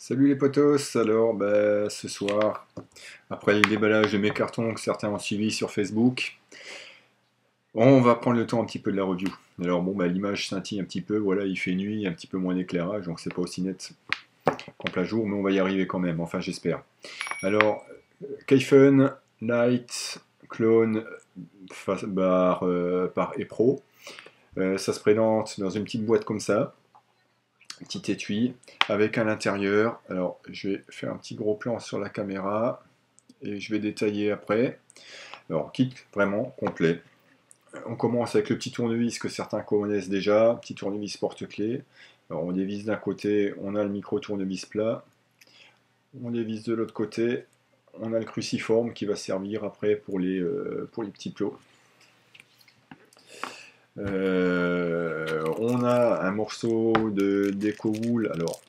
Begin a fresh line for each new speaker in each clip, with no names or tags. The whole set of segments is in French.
Salut les potos, alors ce soir, après le déballage de mes cartons que certains ont suivis sur Facebook, on va prendre le temps un petit peu de la review. Alors bon, l'image scintille un petit peu, voilà, il fait nuit, un petit peu moins d'éclairage, donc c'est pas aussi net qu'en plein jour, mais on va y arriver quand même, enfin j'espère. Alors, Kaifen Night Clone par ePro. Ça se présente dans une petite boîte comme ça, petit étui avec à l'intérieur, alors je vais faire un petit gros plan sur la caméra et je vais détailler après. Alors kit vraiment complet. On commence avec le petit tournevis que certains connaissent déjà, petit tournevis porte-clés. Alors on dévisse d'un côté, on a le micro tournevis plat, on dévisse de l'autre côté, on a le cruciforme qui va servir après pour les petits plots. On a un morceau de déco-wool, alors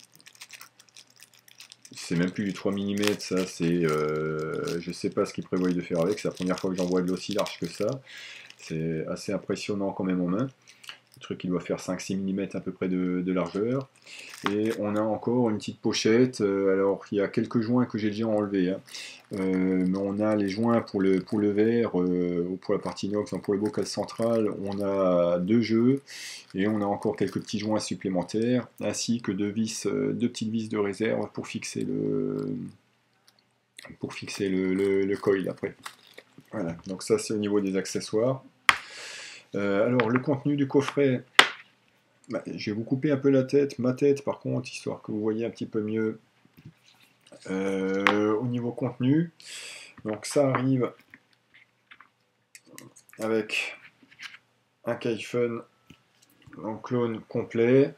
c'est même plus du 3 mm, ça c'est, je sais pas ce qu'ils prévoient de faire avec, c'est la première fois que j'en vois de l'aussi large que ça, c'est assez impressionnant quand même en main, le truc qui doit faire 5-6 mm à peu près de largeur, et on a encore une petite pochette, alors il y a quelques joints que j'ai déjà enlevés, hein. Mais on a les joints pour le verre, ou pour la partie inox, donc pour le bocal central, on a deux jeux, et on a encore quelques petits joints supplémentaires, ainsi que deux petites vis de réserve pour fixer le coil après. Voilà, donc ça c'est au niveau des accessoires. Alors le contenu du coffret, je vais vous couper un peu ma tête par contre, histoire que vous voyez un petit peu mieux au niveau contenu. Donc ça arrive avec un Kaifen en clone complet.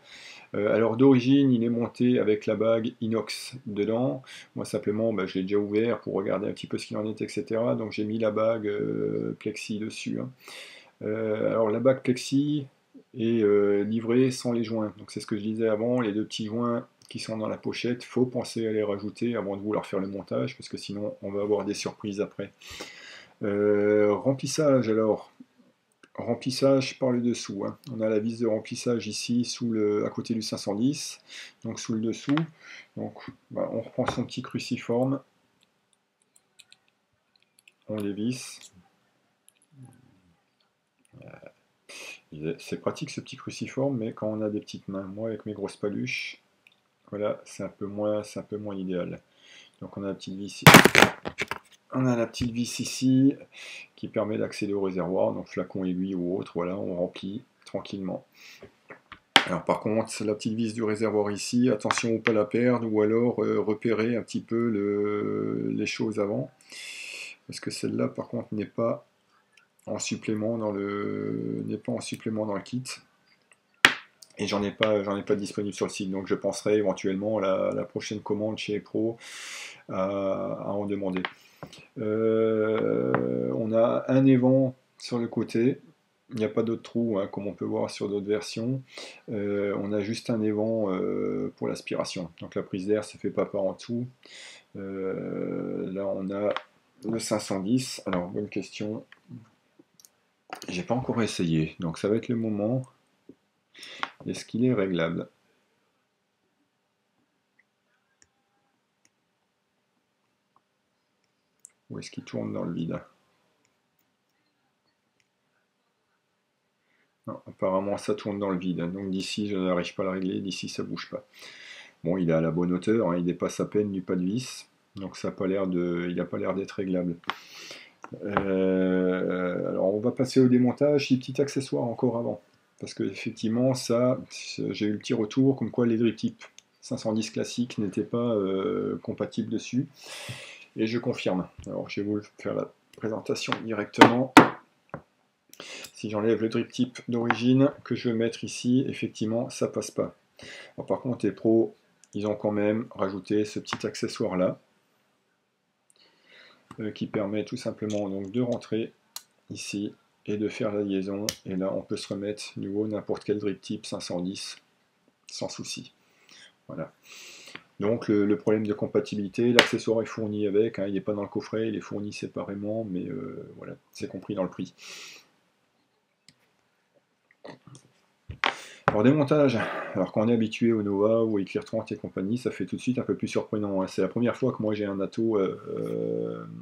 Alors d'origine, il est monté avec la bague inox dedans. Moi simplement, je l'ai déjà ouvert pour regarder un petit peu ce qu'il en est, etc. Donc j'ai mis la bague plexi dessus, hein. Alors la bague plexi est livrée sans les joints. Donc c'est ce que je disais avant, les deux petits joints qui sont dans la pochette, faut penser à les rajouter avant de vouloir faire le montage, parce que sinon on va avoir des surprises après. Remplissage alors. Remplissage par le dessous, hein. On a la vis de remplissage ici à côté du 510, donc sous le dessous. Donc on reprend son petit cruciforme, on dévisse. C'est pratique ce petit cruciforme, mais quand on a des petites mains, moi avec mes grosses paluches, voilà, c'est un peu moins idéal. Donc on a la petite vis, ici qui permet d'accéder au réservoir, donc flacon, aiguille ou autre, voilà, on remplit tranquillement. Alors par contre, la petite vis du réservoir ici, attention à ne pas la perdre, ou alors repérer un petit peu les choses avant, parce que celle-là par contre n'est pas en supplément dans le kit, et j'en ai pas disponible sur le site, donc je penserai éventuellement à la prochaine commande chez Pro à en demander. On a un évent sur le côté. Il n'y a pas d'autres trous, hein, comme on peut voir sur d'autres versions. On a juste un évent pour l'aspiration. Donc la prise d'air se fait pas par en dessous. Là on a le 510. Alors bonne question. J'ai pas encore essayé, donc ça va être le moment. Est-ce qu'il est réglable? Ou est-ce qu'il tourne dans le vide? Non, apparemment ça tourne dans le vide. Donc d'ici je n'arrive pas à le régler, d'ici ça bouge pas. Bon, il est à la bonne hauteur, hein, il dépasse à peine du pas de vis, donc ça a pas l'air il n'a pas l'air d'être réglable. Alors on va passer au démontage, des petits accessoires encore avant, parce que effectivement ça, j'ai eu le petit retour comme quoi les drip tips 510 classiques n'étaient pas compatibles dessus, et je confirme. Alors je vais vous faire la présentation directement. Si j'enlève le drip tip d'origine que je vais mettre ici, effectivement ça passe pas. Alors, par contre les pros, ils ont quand même rajouté ce petit accessoire là qui permet tout simplement donc de rentrer ici et de faire la liaison, et là on peut se remettre nouveau n'importe quel drip tip 510 sans souci. Voilà. Donc le problème de compatibilité, l'accessoire est fourni avec, hein, il n'est pas dans le coffret, il est fourni séparément, mais voilà, c'est compris dans le prix. Alors démontage, alors quand on est habitué au Nova ou au Eclair 30 et compagnie, ça fait tout de suite un peu plus surprenant, hein. C'est la première fois que moi j'ai un Atto,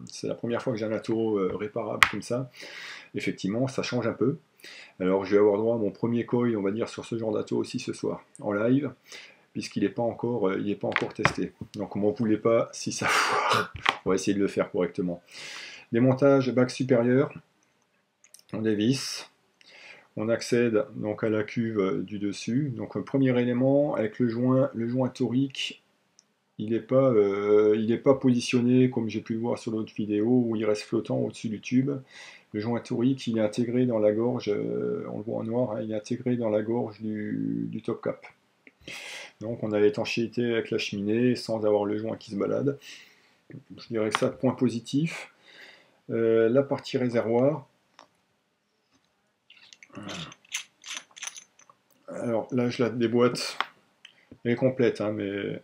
c'est la première fois que j'ai un Atto réparable comme ça. Effectivement, ça change un peu. Alors je vais avoir droit à mon premier coil, on va dire, sur ce genre d'Atto aussi ce soir, en live, puisqu'il n'est pas encore, pas encore testé. Donc on m'en voulait pas si ça foire. On va essayer de le faire correctement. Démontage bac supérieur, on dévisse. On accède donc à la cuve du dessus. Donc premier élément, avec le joint torique, il n'est pas positionné comme j'ai pu le voir sur l'autre vidéo où il reste flottant au-dessus du tube. Le joint torique, il est intégré dans la gorge, on le voit en noir, hein, il est intégré dans la gorge du top cap. Donc on a l'étanchéité avec la cheminée sans avoir le joint qui se balade. Je dirais que ça, point positif. La partie réservoir. Alors là, je la déboîte. Elle est complète, hein, mais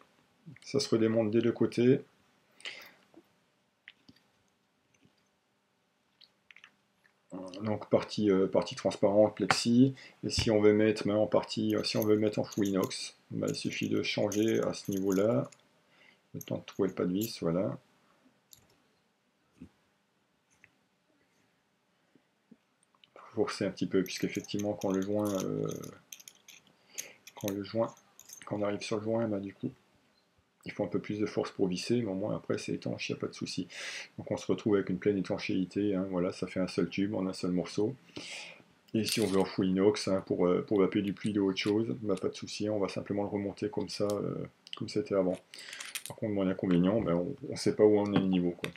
ça se redémonte des deux côtés. Donc partie transparente, plexi. Et si on veut mettre en partie, si on veut mettre en full inox, bah, il suffit de changer à ce niveau-là. Le temps de trouver le pas de vis, voilà. Forcer un petit peu, puisqu'effectivement quand on arrive sur le joint, bah, du coup, il faut un peu plus de force pour visser, mais au moins après c'est étanche, il n'y a pas de souci. Donc on se retrouve avec une pleine étanchéité, hein, voilà, ça fait un seul tube en un seul morceau. Et si on veut en full inox, hein, pour vaper du pluie ou autre chose, bah, pas de souci, on va simplement le remonter comme ça, comme c'était avant. Par contre, mon inconvénient, bah, on ne sait pas où on est le niveau, quoi.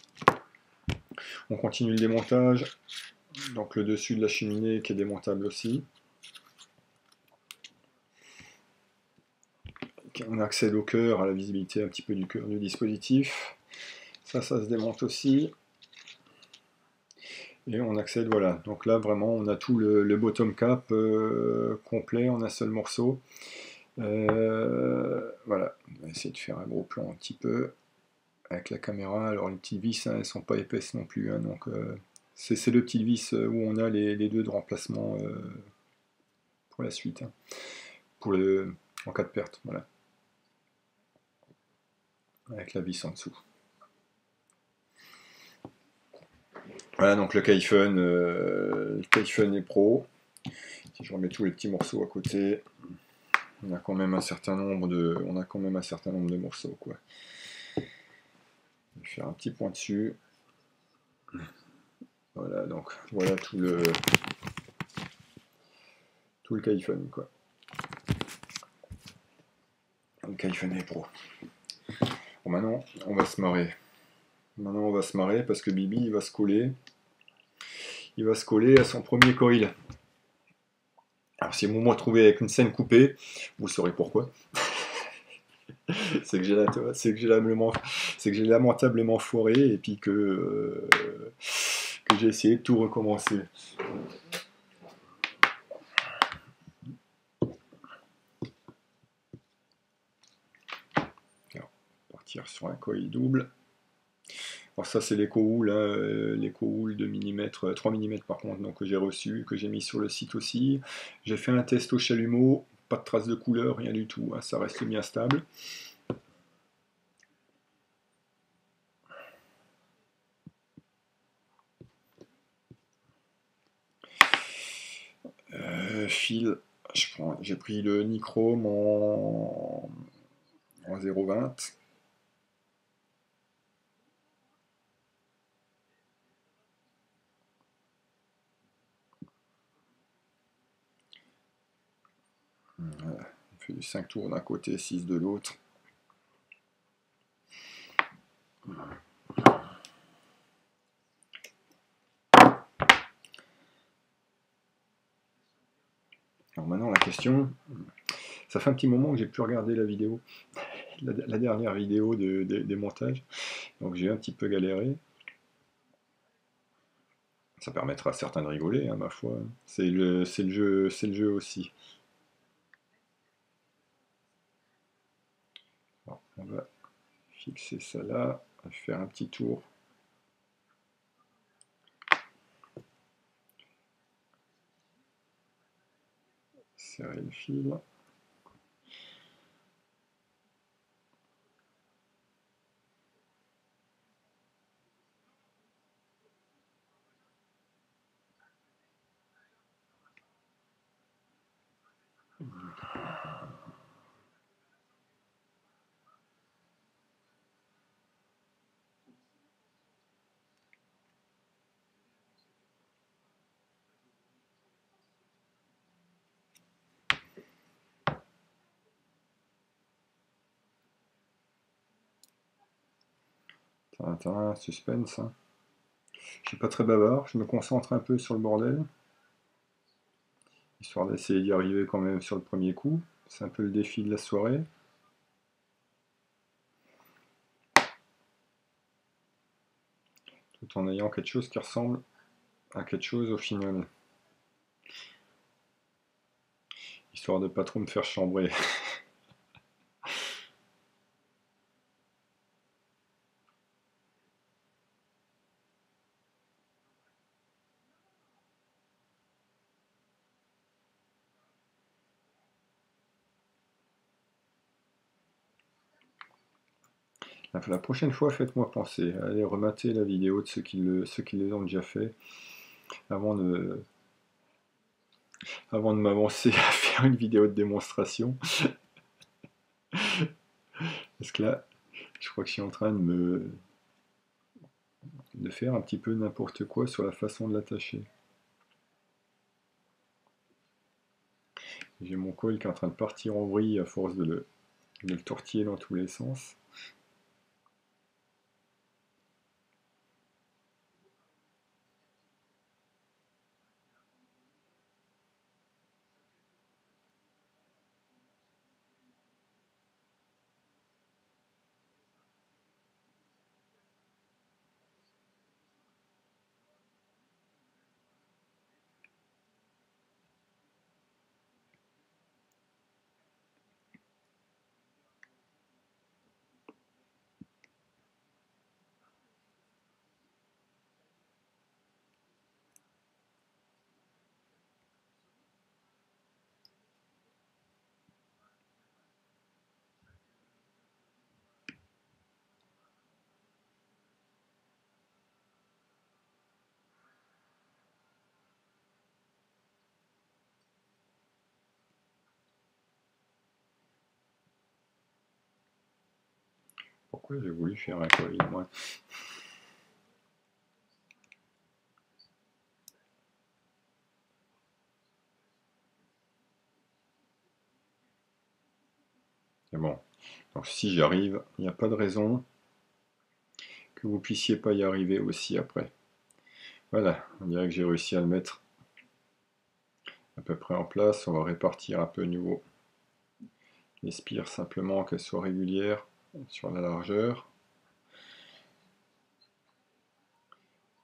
On continue le démontage, donc le dessus de la cheminée qui est démontable aussi. On accède au cœur, à la visibilité un petit peu du cœur du dispositif. Ça se démonte aussi. Et on accède, voilà. Donc là, vraiment, on a tout le bottom cap complet en un seul morceau. Voilà. On va essayer de faire un gros plan un petit peu avec la caméra. Alors les petites vis, hein, elles ne sont pas épaisses non plus. Hein, donc c'est le petit vis où on a les deux de remplacement pour la suite. Hein, en cas de perte. Voilà. Avec la vis en dessous. Voilà, donc le Kaifen est pro. Si je remets tous les petits morceaux à côté, on a quand même un certain nombre de morceaux, quoi. Je vais faire un petit point dessus. Voilà, donc voilà tout le Kaifen, quoi. Le Kaifen est pro. Bon, maintenant, on va se marrer. Maintenant, on va se marrer parce que Bibi, il va se coller. Il va se coller à son premier coil. Alors, si vous me retrouvez avec une scène coupée, vous saurez pourquoi. c'est que j'ai lamentablement foiré et puis que j'ai essayé de tout recommencer. Alors, partir sur un coil double. Alors ça c'est l'éco-houle, hein, l'éco-houle de millimètres, 3 mm par contre, donc que j'ai reçu, que j'ai mis sur le site aussi. J'ai fait un test au chalumeau, pas de traces de couleur, rien du tout, hein, ça reste bien stable. Fil, j'ai pris le Nichrome en 0,20. Voilà. On fait du 5 tours d'un côté, 6 de l'autre. Alors maintenant la question, ça fait un petit moment que j'ai pu regarder la vidéo, la dernière vidéo des montages, donc j'ai un petit peu galéré. Ça permettra à certains de rigoler, hein, ma foi. C'est le jeu aussi. Alors, on va fixer ça là, on va faire un petit tour. Serrer tirer le fil. Tintin, suspense. Hein. Je suis pas très bavard, je me concentre un peu sur le bordel. Histoire d'essayer d'y arriver quand même sur le premier coup. C'est un peu le défi de la soirée. Tout en ayant quelque chose qui ressemble à quelque chose au final. Histoire de pas trop me faire chambrer. La prochaine fois, faites-moi penser. Allez remater la vidéo de ceux qui les ont déjà fait avant de m'avancer à faire une vidéo de démonstration. Parce que là, je crois que je suis en train de faire un petit peu n'importe quoi sur la façon de l'attacher. J'ai mon coil qui est en train de partir en vrille à force de le tortiller dans tous les sens. Pourquoi j'ai voulu faire un coil, moi? C'est bon. Donc si j'y arrive, il n'y a pas de raison que vous puissiez pas y arriver aussi après. Voilà, on dirait que j'ai réussi à le mettre à peu près en place. On va répartir un peu au niveau des spires, simplement qu'elles soient régulières sur la largeur.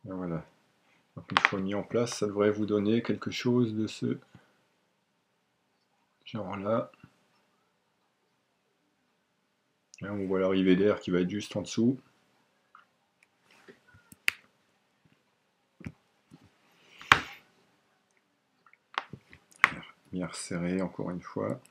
Et voilà. Donc une fois mis en place, ça devrait vous donner quelque chose de ce genre-là. Là, on voit l'arrivée d'air qui va être juste en dessous. Bien resserré encore une fois.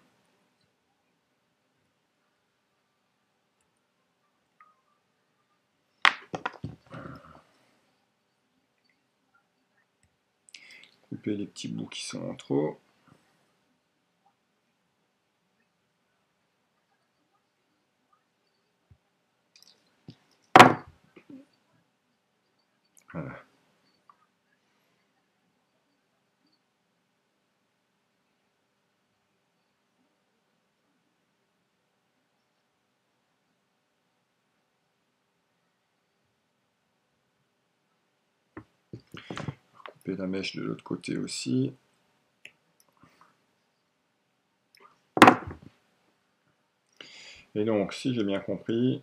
Couper les petits bouts qui sont en trop. Voilà. Couper la mèche de l'autre côté aussi. Et donc, si j'ai bien compris,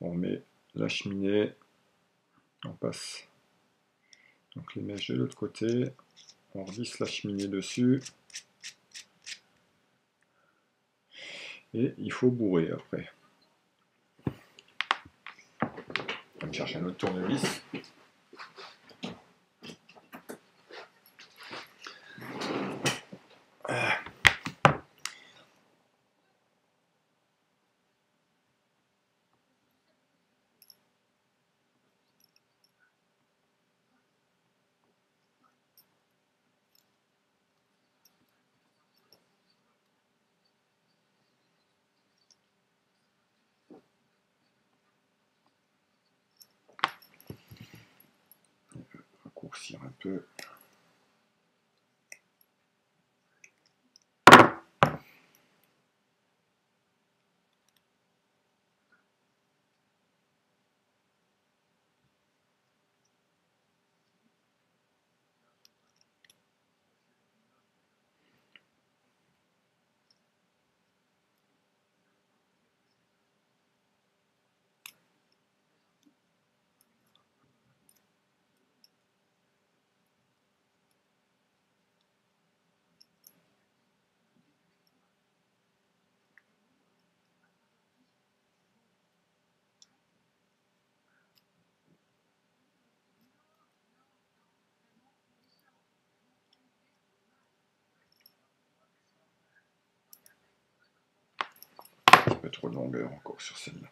on met la cheminée, on passe donc les mèches de l'autre côté, on revisse la cheminée dessus, et il faut bourrer après. On va chercher un autre tournevis. peu. Un peu trop de longueur encore sur celle-là.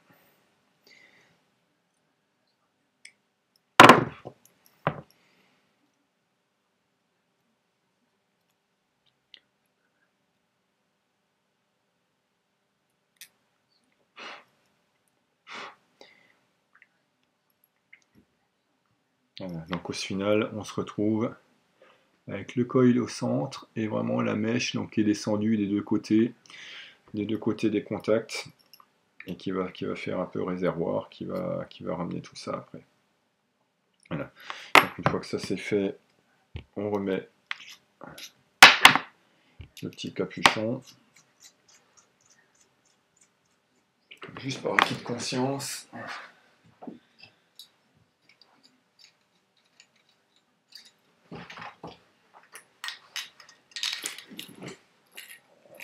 Voilà, donc au final, on se retrouve avec le coil au centre et vraiment la mèche donc, qui est descendue des deux côtés des contacts et qui va faire un peu réservoir, qui va ramener tout ça après. Voilà. Donc une fois que ça c'est fait, on remet le petit capuchon. Juste par acquis de conscience.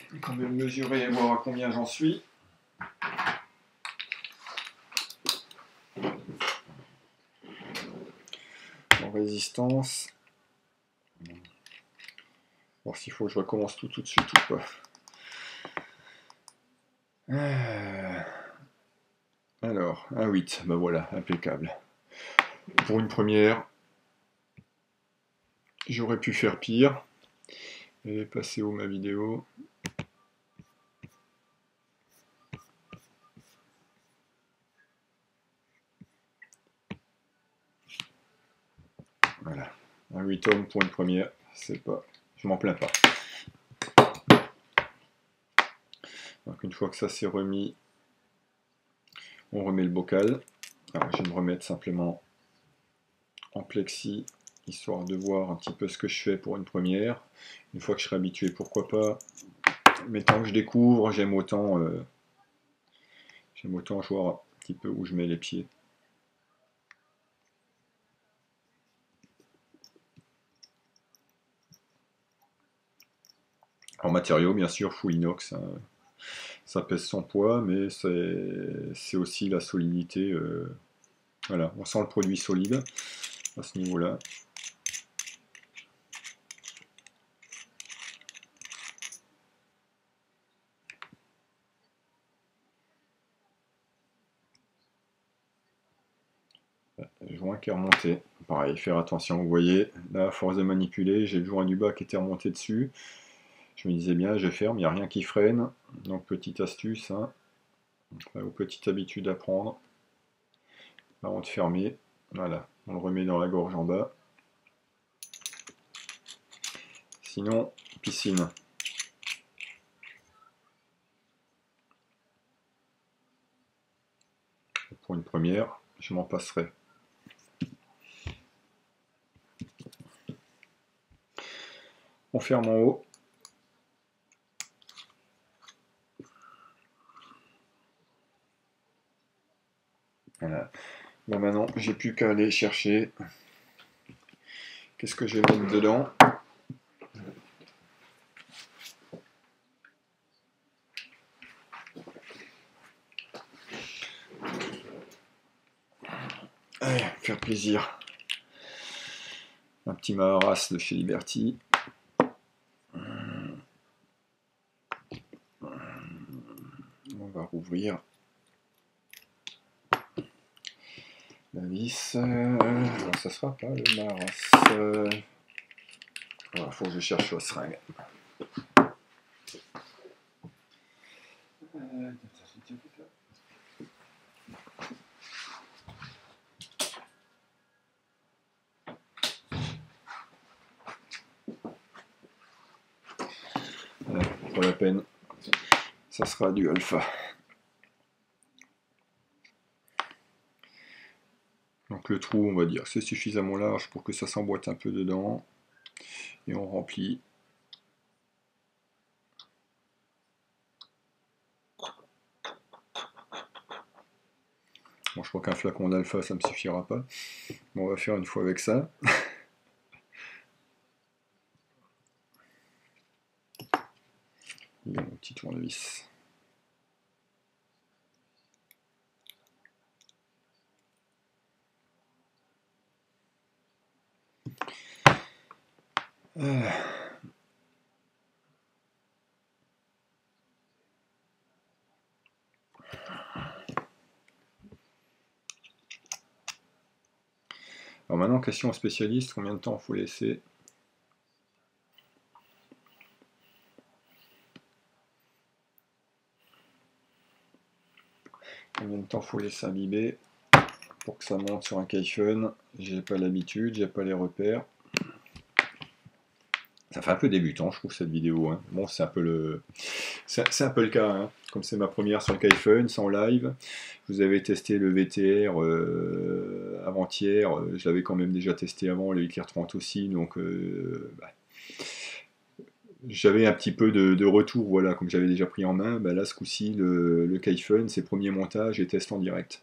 Je vais quand même mesurer et voir à combien j'en suis. En résistance. Voir s'il faut que je recommence tout de suite ou pas. Alors, un 8, ben voilà, impeccable. Pour une première, j'aurais pu faire pire. Elle est passée où ma vidéo? Voilà, un 8 ohms pour une première, c'est pas, je m'en plains pas. Donc une fois que ça s'est remis, on remet le bocal. Alors je vais me remettre simplement en plexi, histoire de voir un petit peu ce que je fais pour une première. Une fois que je serai habitué, pourquoi pas. Mais tant que je découvre, j'aime autant voir un petit peu où je mets les pieds. En matériaux, bien sûr, full inox, hein. Ça pèse son poids, mais c'est aussi la solidité. Voilà, on sent le produit solide à ce niveau-là. Le joint qui est remonté. Pareil, faire attention, vous voyez, là, à force de manipuler, j'ai le joint du bas qui était remonté dessus. Je me disais bien, je ferme, il n'y a rien qui freine. Donc, petite astuce, hein, aux petites habitudes à prendre. Avant de fermer, voilà, on le remet dans la gorge en bas. Sinon, piscine. Pour une première, je m'en passerai. On ferme en haut. Voilà. Bon, maintenant, j'ai plus qu'à aller chercher. Qu'est-ce que je vais mettre dedans? Allez, faire plaisir. Un petit Maharas de chez Liberty. On va rouvrir la vis. Alors, ça sera pas le Maharas. Il faut que je cherche la seringue. la peine. Ça sera du alpha. Donc le trou, on va dire, c'est suffisamment large pour que ça s'emboîte un peu dedans. Et on remplit. Bon, je crois qu'un flacon d'alpha, ça ne me suffira pas. Bon, on va faire une fois avec ça. Et mon petit tournevis. Alors maintenant, question au spécialiste, combien de temps il faut laisser? Combien de temps faut laisser imbiber pour que ça monte sur un Kaifen? J'ai pas l'habitude, j'ai pas les repères. Ça fait un peu débutant, je trouve, cette vidéo. Hein. Bon, c'est un peu le cas. Hein. Comme c'est ma première sur le Kaifen, c'est en live. Je vous avais testé le VTR avant-hier. Je l'avais quand même déjà testé avant, le Eclair 30 aussi. Donc, j'avais un petit peu de retour, voilà, comme j'avais déjà pris en main. Bah, là, ce coup-ci, le Kaifen, c'est premier montage et test en direct.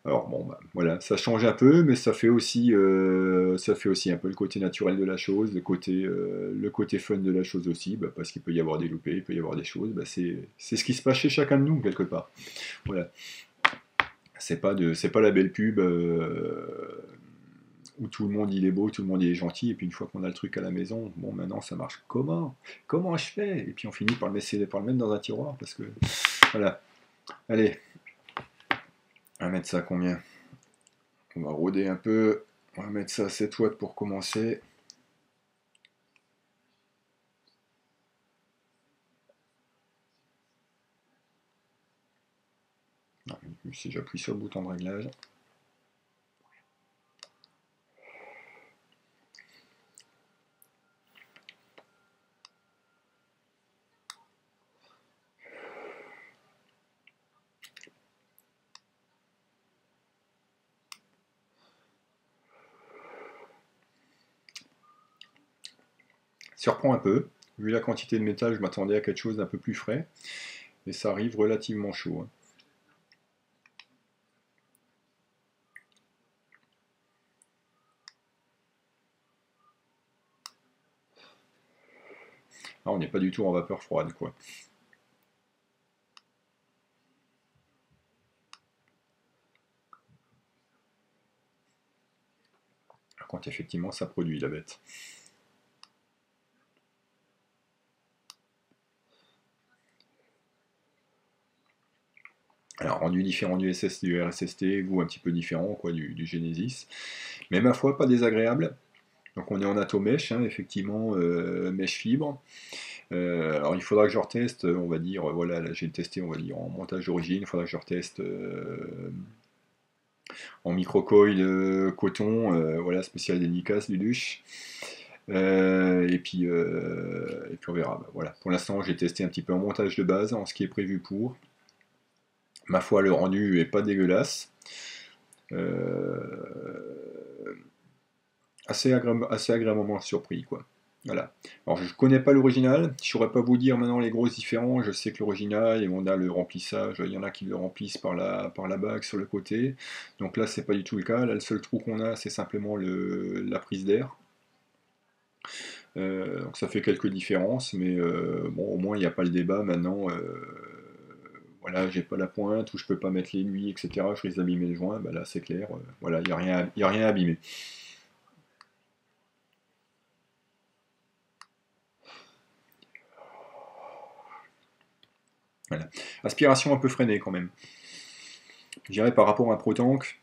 Alors bon, bah, voilà, ça change un peu, mais ça fait aussi un peu le côté naturel de la chose, le côté fun de la chose aussi, bah, parce qu'il peut y avoir des loupés, il peut y avoir des choses, bah, c'est ce qui se passe chez chacun de nous, quelque part. Voilà. C'est pas la belle pub où tout le monde il est beau, tout le monde il est gentil, et puis une fois qu'on a le truc à la maison, bon maintenant ça marche comment? Comment je fais? Et puis on finit par le mettre dans un tiroir, parce que voilà. Allez, on va mettre ça à combien? On va rôder un peu, on va mettre ça à 7 watts pour commencer. Si j'appuie sur le bouton de réglage. Surprend un peu. Vu la quantité de métal, je m'attendais à quelque chose d'un peu plus frais. Et ça arrive relativement chaud. Hein. Ah, on n'est pas du tout en vapeur froide, quoi. Quand effectivement ça produit, la bête. Alors, rendu différent du RSST, goût un petit peu différent, quoi, du Genesis. Mais ma foi, pas désagréable. Donc on est en atomèche, hein, effectivement, mèche fibre. Alors il faudra que je reteste, on va dire, voilà, là j'ai testé, on va dire, en montage d'origine, il faudra que je reteste en microcoil coton, voilà, spécial dédicace du Luche. Et puis on verra. Bah, voilà. Pour l'instant, j'ai testé un petit peu en montage de base, en ce qui est prévu pour. Ma foi, le rendu est pas dégueulasse. Assez agréablement surpris, quoi. Voilà. Alors je connais pas l'original, je saurais pas vous dire maintenant les grosses différences, je sais que l'original, et on a le remplissage, il y en a qui le remplissent par la bague sur le côté, donc là c'est pas du tout le cas, là le seul trou qu'on a c'est simplement la prise d'air, donc ça fait quelques différences, mais bon au moins il n'y a pas le débat maintenant, voilà j'ai pas la pointe, ou je peux pas mettre l'aiguille, etc., je risque d'abîmer le joint, bah là c'est clair, voilà, il n'y a rien à abîmer. Voilà. Aspiration un peu freinée quand même. Je dirais par rapport à un ProTank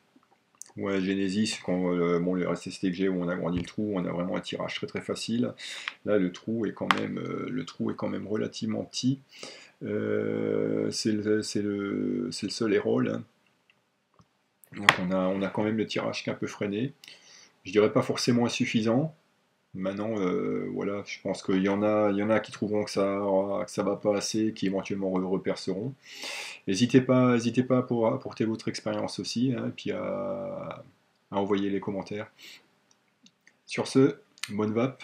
ou à Genesis, quand bon, le RSST que j'ai où on a agrandi le trou, on a vraiment un tirage très très facile. Là, le trou est quand même relativement petit. C'est le seul Errol. Hein. Donc on a quand même le tirage qui est un peu freiné. Je dirais pas forcément insuffisant, Maintenant, voilà, je pense qu'il y en a qui trouveront que ça va pas assez, qui éventuellement reperceront. N'hésitez pas à apporter votre expérience aussi, hein, et puis à envoyer les commentaires. Sur ce, bonne vape.